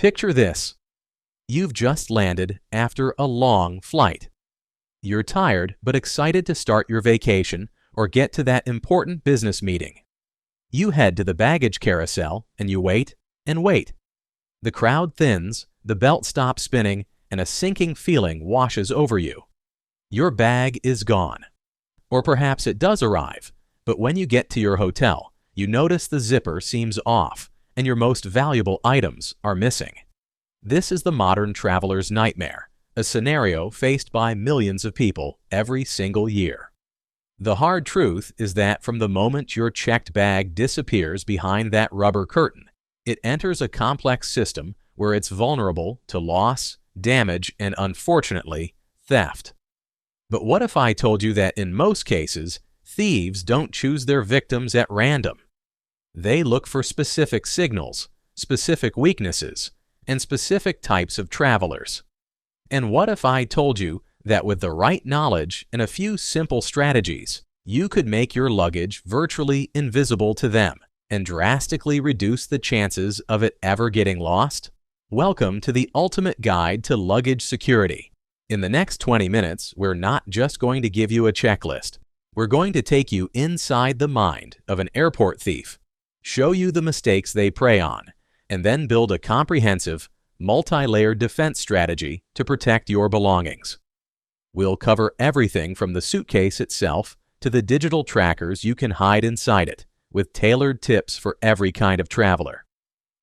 Picture this. You've just landed after a long flight. You're tired but excited to start your vacation or get to that important business meeting. You head to the baggage carousel and you wait and wait. The crowd thins, the belt stops spinning, and a sinking feeling washes over you. Your bag is gone. Or perhaps it does arrive, but when you get to your hotel, you notice the zipper seems off and your most valuable items are missing. This is the modern traveler's nightmare, a scenario faced by millions of people every single year. The hard truth is that from the moment your checked bag disappears behind that rubber curtain, it enters a complex system where it's vulnerable to loss, damage, and unfortunately, theft. But what if I told you that in most cases, thieves don't choose their victims at random? They look for specific signals, specific weaknesses, and specific types of travelers. And what if I told you that with the right knowledge and a few simple strategies, you could make your luggage virtually invisible to them and drastically reduce the chances of it ever getting lost? Welcome to the ultimate guide to luggage security. In the next 20 minutes, we're not just going to give you a checklist. We're going to take you inside the mind of an airport thief, show you the mistakes they prey on, and then build a comprehensive, multi-layered defense strategy to protect your belongings. We'll cover everything from the suitcase itself to the digital trackers you can hide inside it, with tailored tips for every kind of traveler.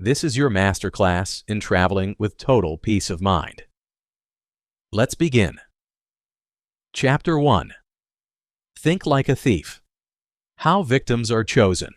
This is your masterclass in traveling with total peace of mind. Let's begin. Chapter 1. Think like a thief. How victims are chosen.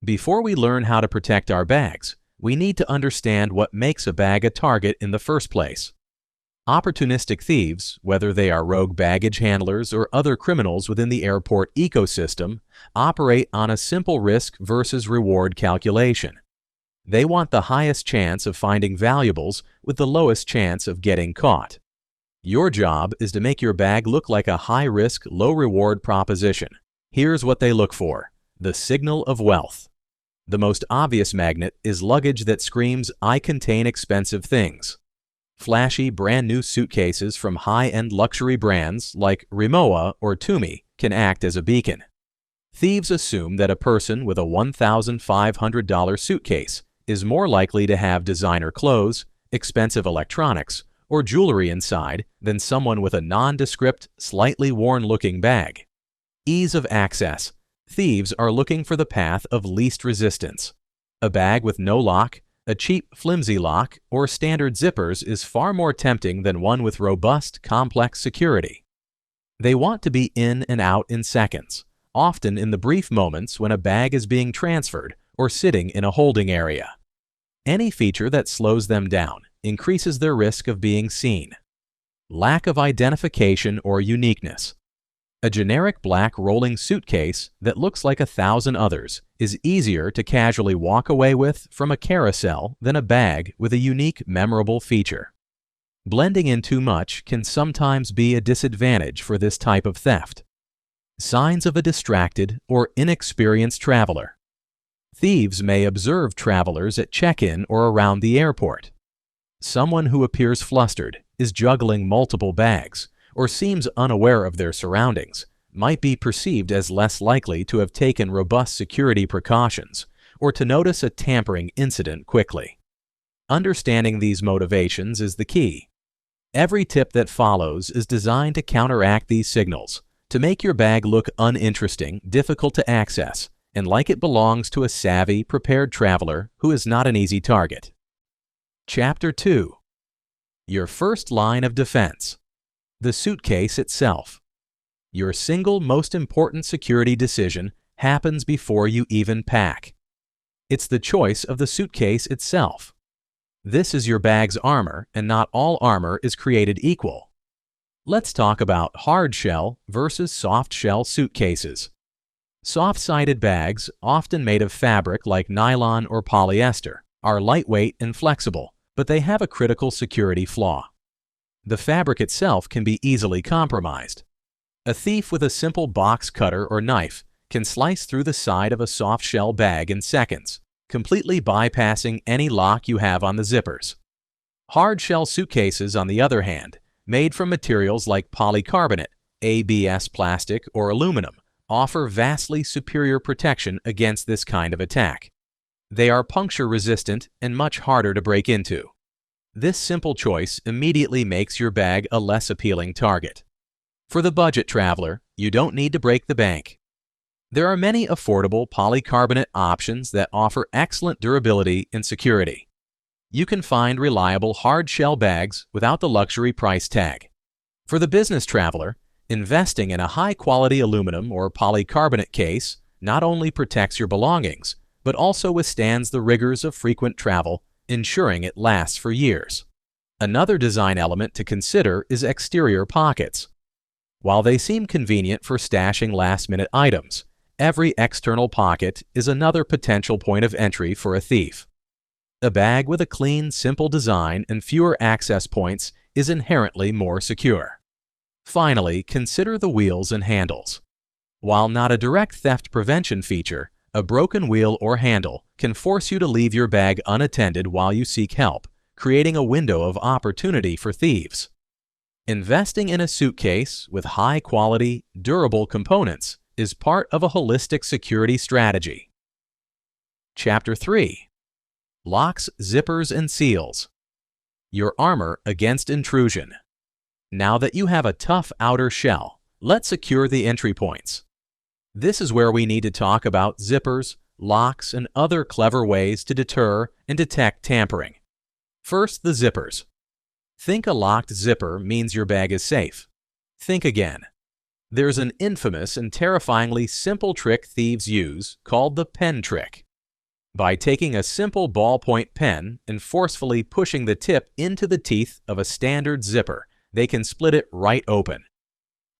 Before we learn how to protect our bags, we need to understand what makes a bag a target in the first place. Opportunistic thieves, whether they are rogue baggage handlers or other criminals within the airport ecosystem, operate on a simple risk versus reward calculation. They want the highest chance of finding valuables with the lowest chance of getting caught. Your job is to make your bag look like a high-risk, low-reward proposition. Here's what they look for: the signal of wealth. The most obvious magnet is luggage that screams, "I contain expensive things." Flashy, brand-new suitcases from high-end luxury brands like Rimowa or Tumi can act as a beacon. Thieves assume that a person with a $1,500 suitcase is more likely to have designer clothes, expensive electronics, or jewelry inside than someone with a nondescript, slightly worn-looking bag. Ease of access. Thieves are looking for the path of least resistance. A bag with no lock, a cheap, flimsy lock, or standard zippers is far more tempting than one with robust, complex security. They want to be in and out in seconds, often in the brief moments when a bag is being transferred or sitting in a holding area. Any feature that slows them down increases their risk of being seen. Lack of identification or uniqueness. A generic black rolling suitcase that looks like 1,000 others is easier to casually walk away with from a carousel than a bag with a unique, memorable feature. Blending in too much can sometimes be a disadvantage for this type of theft. Signs of a distracted or inexperienced traveler. Thieves may observe travelers at check-in or around the airport. Someone who appears flustered, is juggling multiple bags, or seems unaware of their surroundings might be perceived as less likely to have taken robust security precautions or to notice a tampering incident quickly. Understanding these motivations is the key. Every tip that follows is designed to counteract these signals, to make your bag look uninteresting, difficult to access, and like it belongs to a savvy, prepared traveler who is not an easy target. Chapter 2. Your first line of defense. The suitcase itself. Your single most important security decision happens before you even pack. It's the choice of the suitcase itself. This is your bag's armor, and not all armor is created equal. Let's talk about hard shell versus soft shell suitcases. Soft-sided bags, often made of fabric like nylon or polyester, are lightweight and flexible, but they have a critical security flaw. The fabric itself can be easily compromised. A thief with a simple box cutter or knife can slice through the side of a soft-shell bag in seconds, completely bypassing any lock you have on the zippers. Hard-shell suitcases, on the other hand, made from materials like polycarbonate, ABS plastic, or aluminum, offer vastly superior protection against this kind of attack. They are puncture-resistant and much harder to break into. This simple choice immediately makes your bag a less appealing target. For the budget traveler, you don't need to break the bank. There are many affordable polycarbonate options that offer excellent durability and security. You can find reliable hard-shell bags without the luxury price tag. For the business traveler, investing in a high-quality aluminum or polycarbonate case not only protects your belongings, but also withstands the rigors of frequent travel, ensuring it lasts for years. Another design element to consider is exterior pockets. While they seem convenient for stashing last-minute items, every external pocket is another potential point of entry for a thief. A bag with a clean, simple design and fewer access points is inherently more secure. Finally, consider the wheels and handles. While not a direct theft prevention feature, a broken wheel or handle can force you to leave your bag unattended while you seek help, creating a window of opportunity for thieves. Investing in a suitcase with high-quality, durable components is part of a holistic security strategy. Chapter 3. Locks, zippers, and seals. Your armor against intrusion. Now that you have a tough outer shell, let's secure the entry points. This is where we need to talk about zippers, locks, and other clever ways to deter and detect tampering. First, the zippers. Think a locked zipper means your bag is safe. Think again. There's an infamous and terrifyingly simple trick thieves use called the pen trick. By taking a simple ballpoint pen and forcefully pushing the tip into the teeth of a standard zipper, they can split it right open.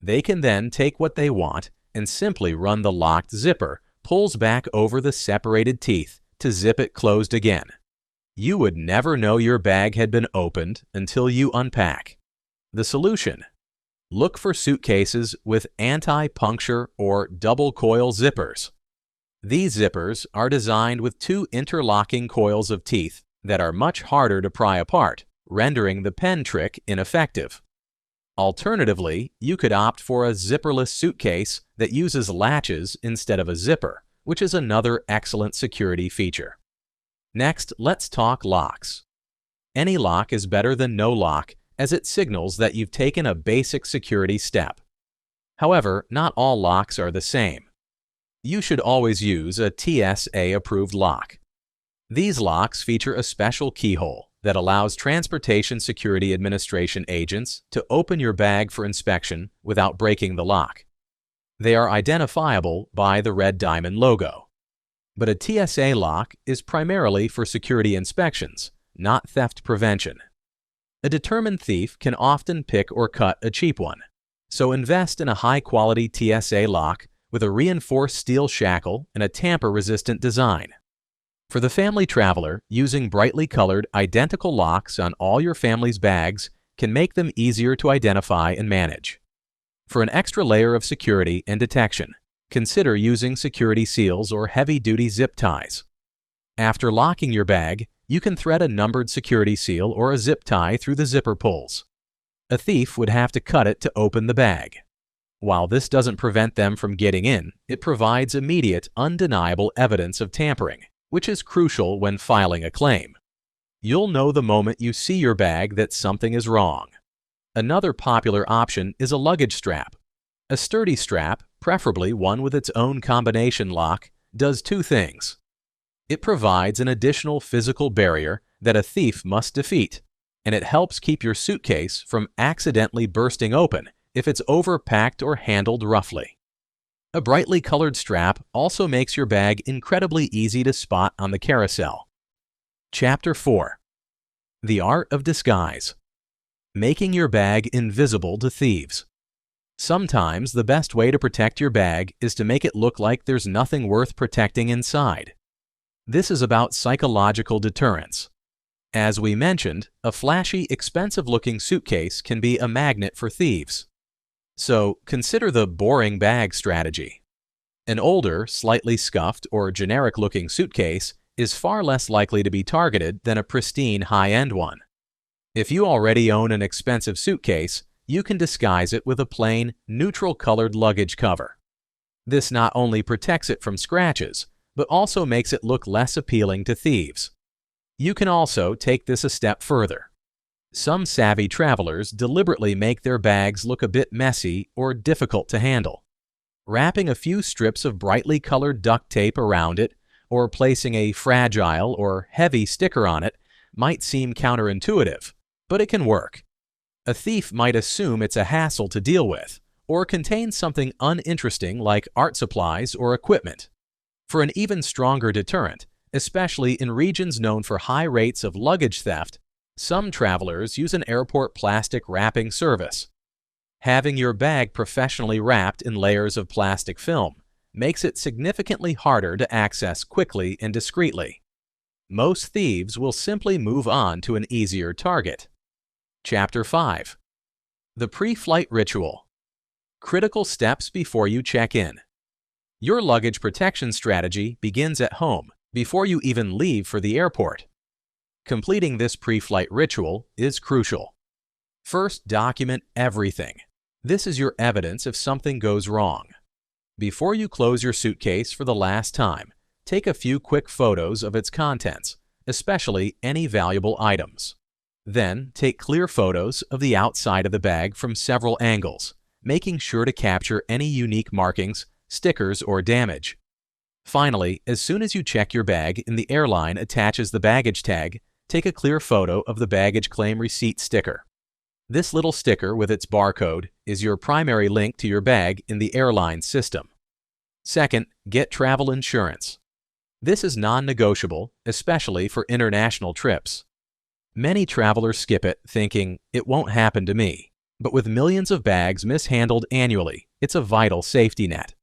They can then take what they want and simply run the locked zipper pulls back over the separated teeth to zip it closed again. You would never know your bag had been opened until you unpack. The solution: look for suitcases with anti-puncture or double coil zippers. These zippers are designed with two interlocking coils of teeth that are much harder to pry apart, rendering the pen trick ineffective. Alternatively, you could opt for a zipperless suitcase that uses latches instead of a zipper, which is another excellent security feature. Next, let's talk locks. Any lock is better than no lock, as it signals that you've taken a basic security step. However, not all locks are the same. You should always use a TSA-approved lock. These locks feature a special keyhole that allows Transportation Security Administration agents to open your bag for inspection without breaking the lock. They are identifiable by the red diamond logo. But a TSA lock is primarily for security inspections, not theft prevention. A determined thief can often pick or cut a cheap one, so invest in a high-quality TSA lock with a reinforced steel shackle and a tamper-resistant design. For the family traveler, using brightly colored, identical locks on all your family's bags can make them easier to identify and manage. For an extra layer of security and detection, consider using security seals or heavy-duty zip ties. After locking your bag, you can thread a numbered security seal or a zip tie through the zipper pulls. A thief would have to cut it to open the bag. While this doesn't prevent them from getting in, it provides immediate, undeniable evidence of tampering, which is crucial when filing a claim. You'll know the moment you see your bag that something is wrong. Another popular option is a luggage strap. A sturdy strap, preferably one with its own combination lock, does two things. It provides an additional physical barrier that a thief must defeat, and it helps keep your suitcase from accidentally bursting open if it's overpacked or handled roughly. A brightly colored strap also makes your bag incredibly easy to spot on the carousel. Chapter 4. The Art of Disguise. Making your bag invisible to thieves. Sometimes the best way to protect your bag is to make it look like there's nothing worth protecting inside. This is about psychological deterrence. As we mentioned, a flashy, expensive-looking suitcase can be a magnet for thieves. So consider the boring bag strategy. An older, slightly scuffed or generic-looking suitcase is far less likely to be targeted than a pristine high-end one. If you already own an expensive suitcase, you can disguise it with a plain, neutral-colored luggage cover. This not only protects it from scratches, but also makes it look less appealing to thieves. You can also take this a step further. Some savvy travelers deliberately make their bags look a bit messy or difficult to handle. Wrapping a few strips of brightly colored duct tape around it or placing a fragile or heavy sticker on it might seem counterintuitive, but it can work. A thief might assume it's a hassle to deal with or contains something uninteresting like art supplies or equipment. For an even stronger deterrent, especially in regions known for high rates of luggage theft, some travelers use an airport plastic wrapping service. Having your bag professionally wrapped in layers of plastic film makes it significantly harder to access quickly and discreetly. Most thieves will simply move on to an easier target. Chapter 5. The Pre-Flight Ritual. Critical steps before you check in. Your luggage protection strategy begins at home before you even leave for the airport. Completing this pre-flight ritual is crucial. First, document everything. This is your evidence if something goes wrong. Before you close your suitcase for the last time, take a few quick photos of its contents, especially any valuable items. Then, take clear photos of the outside of the bag from several angles, making sure to capture any unique markings, stickers, or damage. Finally, as soon as you check your bag and the airline attaches the baggage tag, take a clear photo of the baggage claim receipt sticker. This little sticker with its barcode is your primary link to your bag in the airline system. Second, get travel insurance. This is non-negotiable, especially for international trips. Many travelers skip it, thinking, "It won't happen to me." But with millions of bags mishandled annually, it's a vital safety net.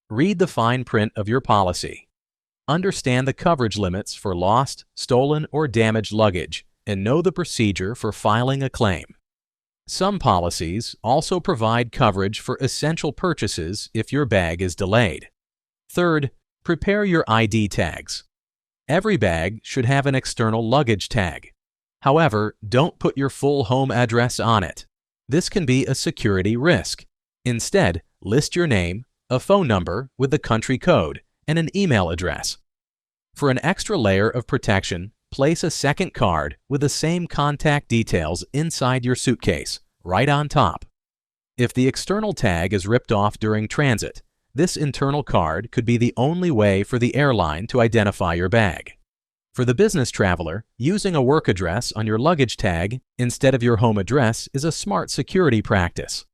Read the fine print of your policy. Understand the coverage limits for lost, stolen, or damaged luggage, and know the procedure for filing a claim. Some policies also provide coverage for essential purchases if your bag is delayed. Third, prepare your ID tags. Every bag should have an external luggage tag. However, don't put your full home address on it. This can be a security risk. Instead, list your name, a phone number with the country code, and an email address. For an extra layer of protection, place a second card with the same contact details inside your suitcase, right on top. If the external tag is ripped off during transit, this internal card could be the only way for the airline to identify your bag. For the business traveler, using a work address on your luggage tag instead of your home address is a smart security practice.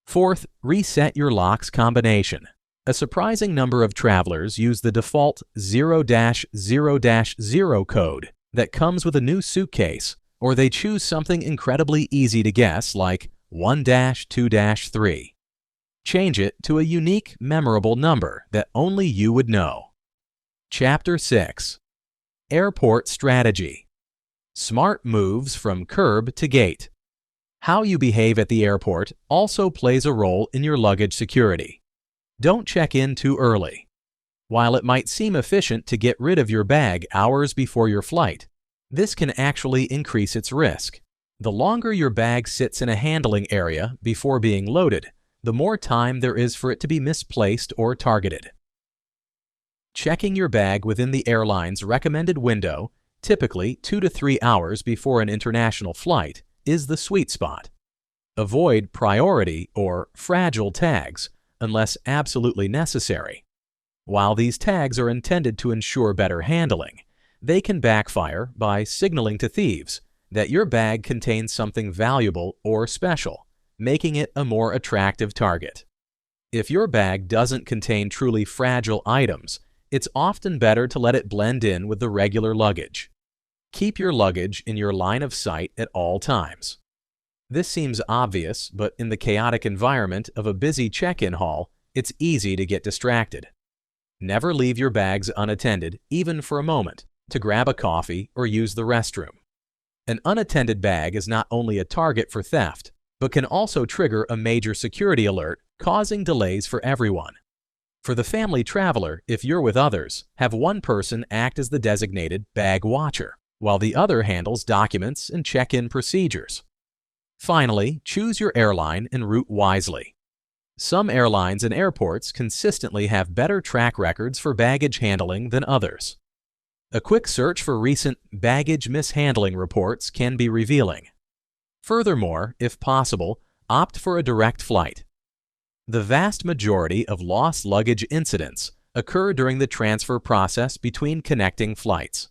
Fourth, reset your locks combination. A surprising number of travelers use the default 0-0-0 code that comes with a new suitcase, or they choose something incredibly easy to guess like 1-2-3. Change it to a unique, memorable number that only you would know. Chapter 6. Airport Strategy. Smart moves from curb to gate. How you behave at the airport also plays a role in your luggage security. Don't check in too early. While it might seem efficient to get rid of your bag hours before your flight, this can actually increase its risk. The longer your bag sits in a handling area before being loaded, the more time there is for it to be misplaced or targeted. Checking your bag within the airline's recommended window, typically 2 to 3 hours before an international flight, is the sweet spot. Avoid priority or fragile tags unless absolutely necessary. While these tags are intended to ensure better handling, they can backfire by signaling to thieves that your bag contains something valuable or special, making it a more attractive target. If your bag doesn't contain truly fragile items, it's often better to let it blend in with the regular luggage. Keep your luggage in your line of sight at all times. This seems obvious, but in the chaotic environment of a busy check-in hall, it's easy to get distracted. Never leave your bags unattended, even for a moment, to grab a coffee or use the restroom. An unattended bag is not only a target for theft, but can also trigger a major security alert, causing delays for everyone. For the family traveler, if you're with others, have one person act as the designated bag watcher, while the other handles documents and check-in procedures. Finally, choose your airline and route wisely. Some airlines and airports consistently have better track records for baggage handling than others. A quick search for recent baggage mishandling reports can be revealing. Furthermore, if possible, opt for a direct flight. The vast majority of lost luggage incidents occur during the transfer process between connecting flights.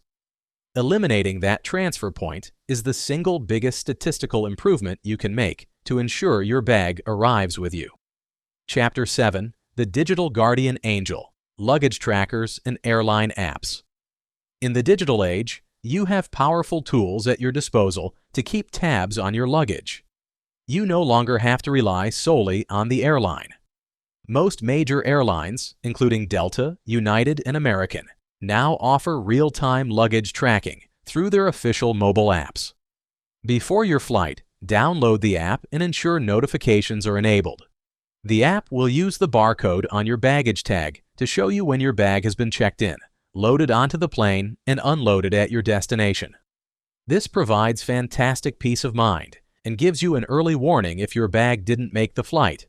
Eliminating that transfer point is the single biggest statistical improvement you can make to ensure your bag arrives with you. Chapter 7: The Digital Guardian Angel, Luggage Trackers and Airline Apps. In the digital age, you have powerful tools at your disposal to keep tabs on your luggage. You no longer have to rely solely on the airline. Most major airlines, including Delta, United, and American, now offer real-time luggage tracking through their official mobile apps. Before your flight, download the app and ensure notifications are enabled. The app will use the barcode on your baggage tag to show you when your bag has been checked in, loaded onto the plane, and unloaded at your destination. This provides fantastic peace of mind and gives you an early warning if your bag didn't make the flight.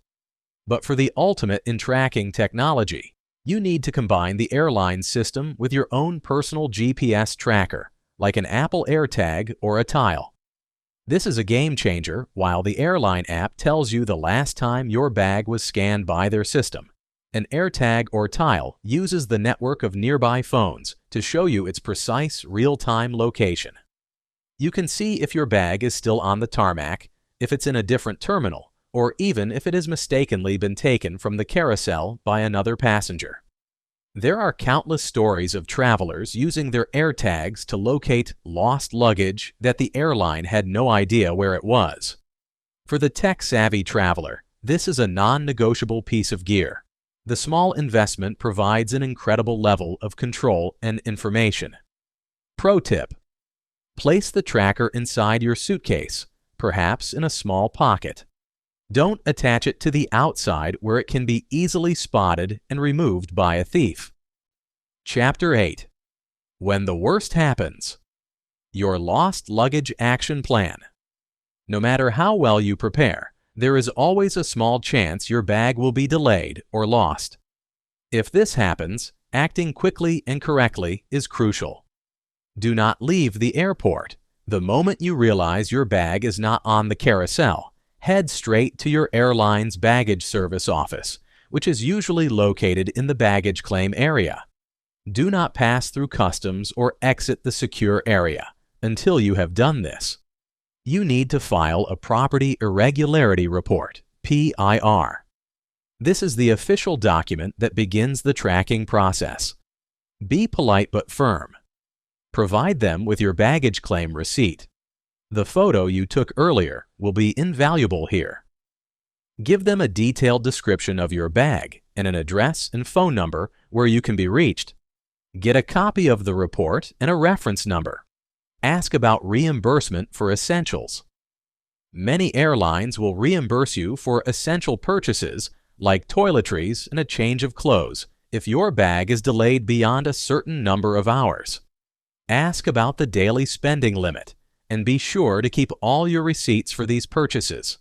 But for the ultimate in tracking technology, you need to combine the airline system with your own personal GPS tracker, like an Apple AirTag or a Tile. This is a game changer. While the airline app tells you the last time your bag was scanned by their system, an AirTag or Tile uses the network of nearby phones to show you its precise real-time location. You can see if your bag is still on the tarmac, if it's in a different terminal, or even if it has mistakenly been taken from the carousel by another passenger. There are countless stories of travelers using their AirTags to locate lost luggage that the airline had no idea where it was. For the tech-savvy traveler, this is a non-negotiable piece of gear. The small investment provides an incredible level of control and information. Pro tip: place the tracker inside your suitcase, perhaps in a small pocket. Don't attach it to the outside where it can be easily spotted and removed by a thief. Chapter 8: When the Worst Happens. Your Lost Luggage Action Plan. No matter how well you prepare, there is always a small chance your bag will be delayed or lost. If this happens, acting quickly and correctly is crucial. Do not leave the airport. The moment you realize your bag is not on the carousel, head straight to your airline's baggage service office, which is usually located in the baggage claim area. Do not pass through customs or exit the secure area until you have done this. You need to file a Property Irregularity Report, PIR. This is the official document that begins the tracking process. Be polite but firm. Provide them with your baggage claim receipt. The photo you took earlier will be invaluable here. Give them a detailed description of your bag and an address and phone number where you can be reached. Get a copy of the report and a reference number. Ask about reimbursement for essentials. Many airlines will reimburse you for essential purchases like toiletries and a change of clothes if your bag is delayed beyond a certain number of hours. Ask about the daily spending limit and be sure to keep all your receipts for these purchases.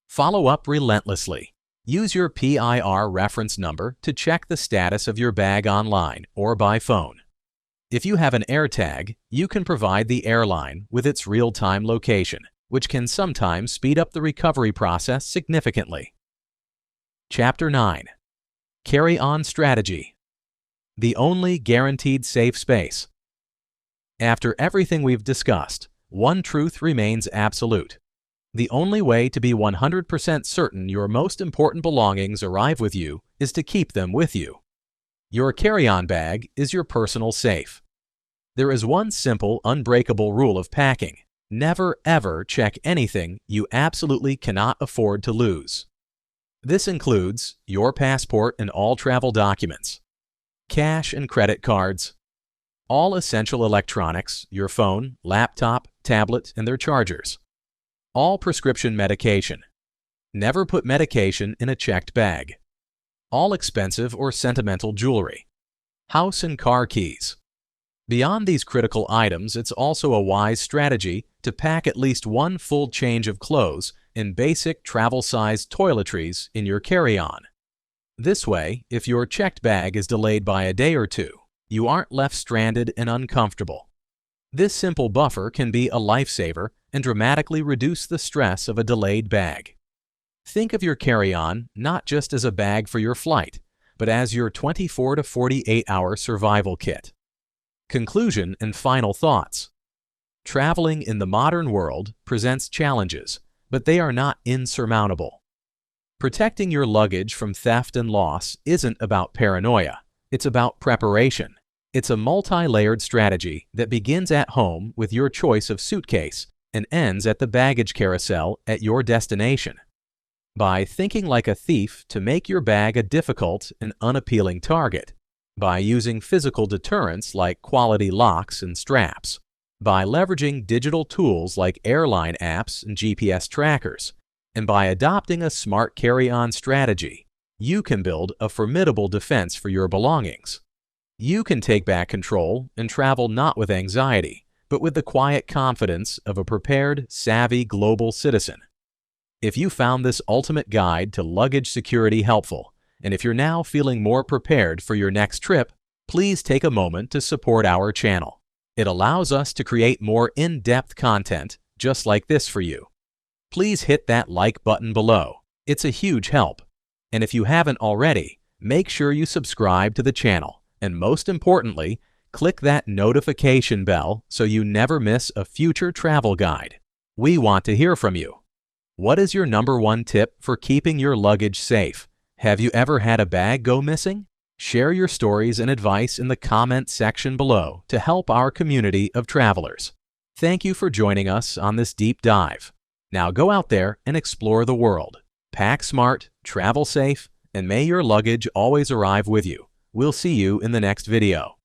Follow up relentlessly. Use your PIR reference number to check the status of your bag online or by phone. If you have an AirTag, you can provide the airline with its real-time location, which can sometimes speed up the recovery process significantly. Chapter 9: Carry-on Strategy. The only guaranteed safe space. After everything we've discussed, one truth remains absolute. The only way to be 100% certain your most important belongings arrive with you is to keep them with you. Your carry-on bag is your personal safe. There is one simple, unbreakable rule of packing: never ever check anything you absolutely cannot afford to lose. This includes your passport and all travel documents, cash and credit cards, all essential electronics, your phone, laptop, tablet, and their chargers, all prescription medication. Never put medication in a checked bag. all expensive or sentimental jewelry, house and car keys. Beyond these critical items, it's also a wise strategy to pack at least one full change of clothes and basic travel-sized toiletries in your carry-on. This way, if your checked bag is delayed by a day or two, you aren't left stranded and uncomfortable. This simple buffer can be a lifesaver and dramatically reduce the stress of a delayed bag. Think of your carry-on not just as a bag for your flight, but as your 24 to 48-hour survival kit. Conclusion and final thoughts. Traveling in the modern world presents challenges, but they are not insurmountable. Protecting your luggage from theft and loss isn't about paranoia, it's about preparation. It's a multi-layered strategy that begins at home with your choice of suitcase and ends at the baggage carousel at your destination. By thinking like a thief to make your bag a difficult and unappealing target, by using physical deterrents like quality locks and straps, by leveraging digital tools like airline apps and GPS trackers, and by adopting a smart carry-on strategy, you can build a formidable defense for your belongings. You can take back control and travel not with anxiety, but with the quiet confidence of a prepared, savvy global citizen. If you found this ultimate guide to luggage security helpful, and if you're now feeling more prepared for your next trip, please take a moment to support our channel. It allows us to create more in-depth content just like this for you. Please hit that like button below. It's a huge help. And if you haven't already, make sure you subscribe to the channel. And most importantly, click that notification bell so you never miss a future travel guide. We want to hear from you. What is your #1 tip for keeping your luggage safe? Have you ever had a bag go missing? Share your stories and advice in the comment section below to help our community of travelers. Thank you for joining us on this deep dive. Now go out there and explore the world. Pack smart, travel safe, and may your luggage always arrive with you. We'll see you in the next video.